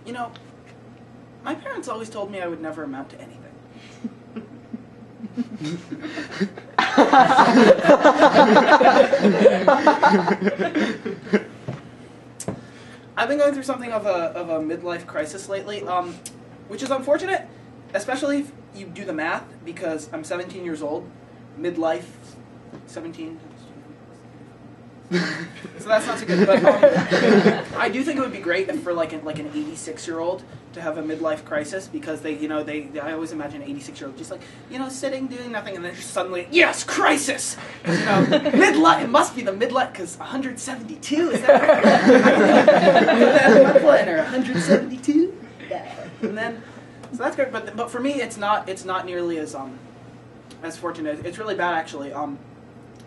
You know, my parents always told me I would never amount to anything. I've been going through something of a midlife crisis lately, which is unfortunate, especially if you do the math, because I'm 17 years old, midlife, 17. So that's not so good, but I do think it would be great if for like an 86-year-old to have a midlife crisis, because I always imagine an 86-year-old just like, sitting doing nothing, and then just suddenly, yes, crisis. Midlife. It must be the midlife, because 172 is that my planner? 172. Yeah. And then, so that's good. But for me, it's not nearly as fortunate. It's really bad actually.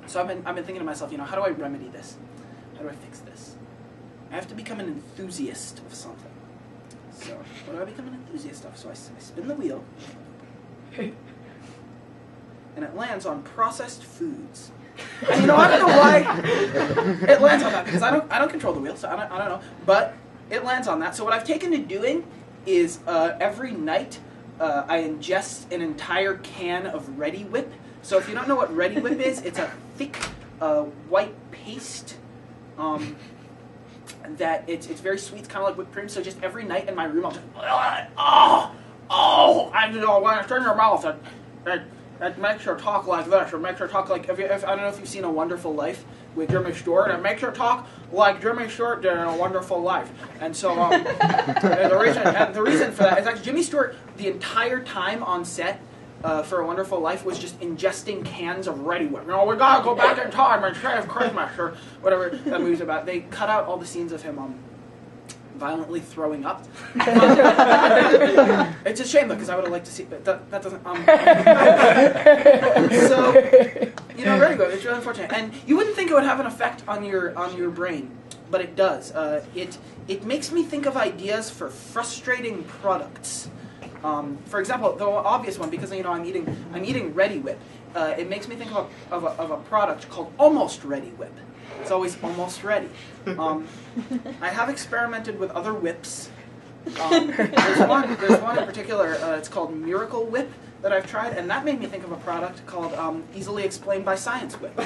So I've been thinking to myself, how do I remedy this? How do I fix this? I have to become an enthusiast of something. So what do I become an enthusiast of? So I spin the wheel, and it lands on processed foods. And I don't know why it lands on that, because I don't control the wheel, so I don't know. But it lands on that. So what I've taken to doing is every night I ingest an entire can of Ready Whip. So if you don't know what Ready Whip is, it's a thick white paste that it's very sweet. It's kind of like whipped cream. So just every night in my room, I'll just I don't know, when I turn your mouth, it makes her talk like this, or makes her talk like if I don't know if you've seen A Wonderful Life with Jimmy Stewart, it makes her talk like Jimmy Stewart did in A Wonderful Life. And so the reason for that is actually Jimmy Stewart the entire time on set for A Wonderful Life was just ingesting cans of Ready Whip. We gotta go back in time and save Christmas, or whatever that movie's about. They cut out all the scenes of him violently throwing up. It's a shame though, because I would have liked to see, but that doesn't. So Ready Whip. It's really unfortunate, and you wouldn't think it would have an effect on your brain, but it does. It makes me think of ideas for frustrating products. For example, the obvious one, because I'm eating Ready Whip. It makes me think of a product called Almost Ready Whip. It's always almost ready. I have experimented with other whips. There's one in particular. It's called Miracle Whip that I've tried, and that made me think of a product called Easily Explained by Science Whip.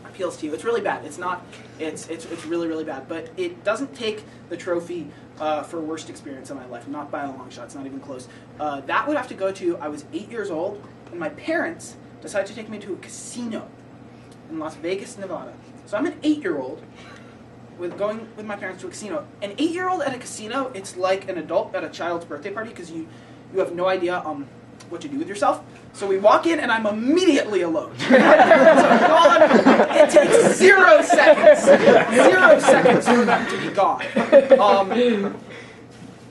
Appeals to you. It's really bad. It's not. It's really, really bad. But it doesn't take the trophy for worst experience in my life. Not by a long shot. It's not even close. That would have to go to. I was 8 years old, and my parents decided to take me to a casino in Las Vegas, Nevada. So I'm an 8-year-old going with my parents to a casino. An 8-year-old at a casino, it's like an adult at a child's birthday party, because you have no idea what to do with yourself. So we walk in, and I'm immediately alone. So gone. It takes 0 seconds. 0 seconds for them to be gone.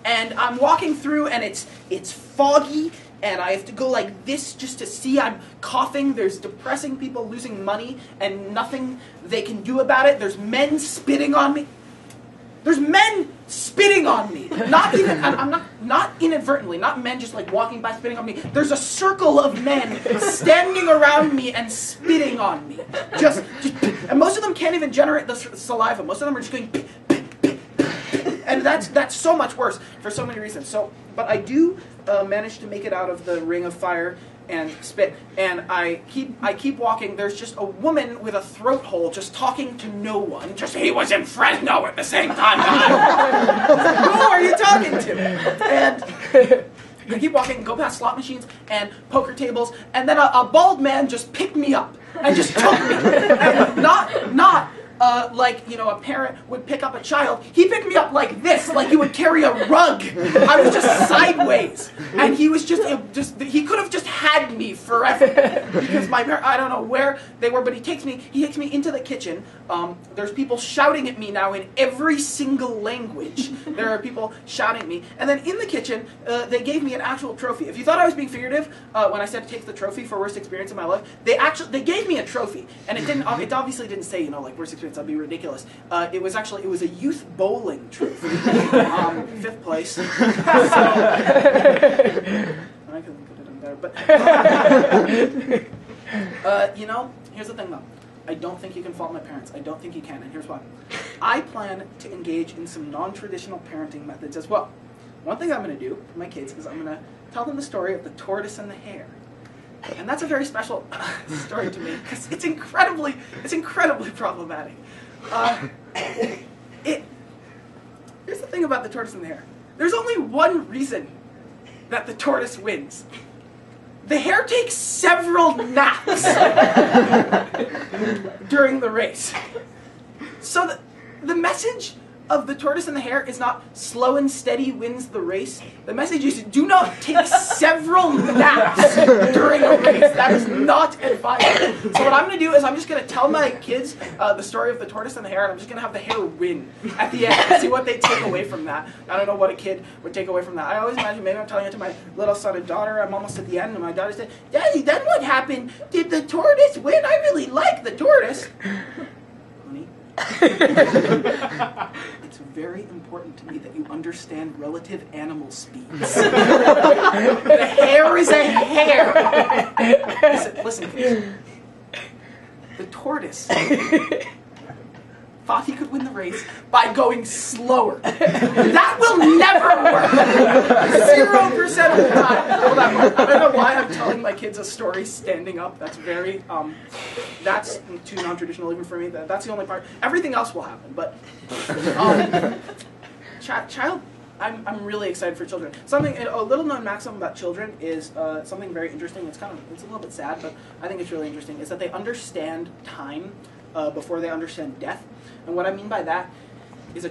And I'm walking through, and it's foggy, and I have to go like this just to see. I'm coughing. There's depressing people losing money, and nothing they can do about it. There's men spitting on me. There's men spitting on me. Not even, not inadvertently, not men just like walking by spitting on me. There's a circle of men standing around me and spitting on me. Just and most of them can't even generate the saliva. Most of them are just going, and that's so much worse for so many reasons. So, but I do manage to make it out of the ring of fire and spit, and I keep walking. There's just a woman with a throat hole just talking to no one. Just, he was in Fresno at the same time. Who are you talking to? And I keep walking and go past slot machines and poker tables, and then a bald man just picked me up and just took me. And not like, a parent would pick up a child. He picked me up like this, like you would carry a rug. I was just sideways. And he was he could have just had me forever. Because my parents, I don't know where they were, but he takes me into the kitchen. There's people shouting at me now in every single language. There are people shouting at me. And then in the kitchen, they gave me an actual trophy. If you thought I was being figurative when I said take the trophy for worst experience in my life, they gave me a trophy. And it obviously didn't say, like worst experience. That'd be ridiculous. It was a youth bowling trophy, 5th place. So, I could have done better, but here's the thing though. I don't think you can fault my parents. I don't think you can, and here's why. I plan to engage in some non-traditional parenting methods as well. One thing I'm going to do for my kids is I'm going to tell them the story of the tortoise and the hare. And that's a very special story to me because it's incredibly problematic. Here's the thing about the tortoise and the hare. There's only one reason that the tortoise wins. The hare takes several naps during the race. So the message of the tortoise and the hare is not slow and steady wins the race. The message is do not take several naps during a race. That is not advisable. So what I'm going to do is I'm just going to tell my kids the story of the tortoise and the hare, and I'm just going to have the hare win at the end. See what they take away from that. I don't know what a kid would take away from that. I always imagine maybe I'm telling it to my little son and daughter. I'm almost at the end, and my daughter said, "Daddy, then what happened? Did the tortoise win? I really like the tortoise." Honey, it's very important to me that you understand relative animal speeds. The hare is a hare. Listen, please. The tortoise thought he could win the race by going slower. That will never work. 0% of the time will that work. I don't know why I'm telling my kids a story standing up. That's very, that's too non-traditional even for me. That's the only part. Everything else will happen, but child, I'm really excited for children. Something, a little known maxim about children is something very interesting. It's a little bit sad, but I think it's really interesting, is that they understand time before they understand death. And what I mean by that is you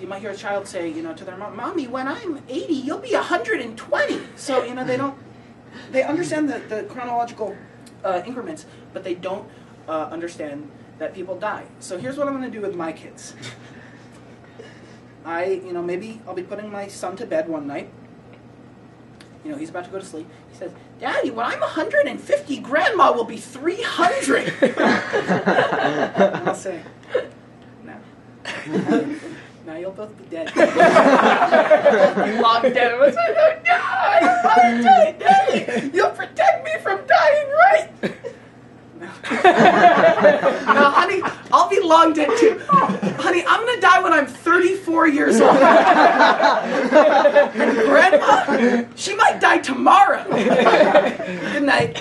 might hear a child say, to their mom, "Mommy, when I'm 80, you'll be 120. So, they understand the chronological increments, but they don't understand that people die. So here's what I'm going to do with my kids. Maybe I'll be putting my son to bed one night. He's about to go to sleep. He says, "Daddy, when I'm 150, Grandma will be 300. And I'll say, "No. Now you'll both be dead." You're long dead. I'm like, "No, I'm long dead, Daddy. You'll protect me from dying, right?" No. No, honey, I'll be long dead too. Honey, I'm going to die when I'm 34 years old. And Grandma, she might die tomorrow. Good night.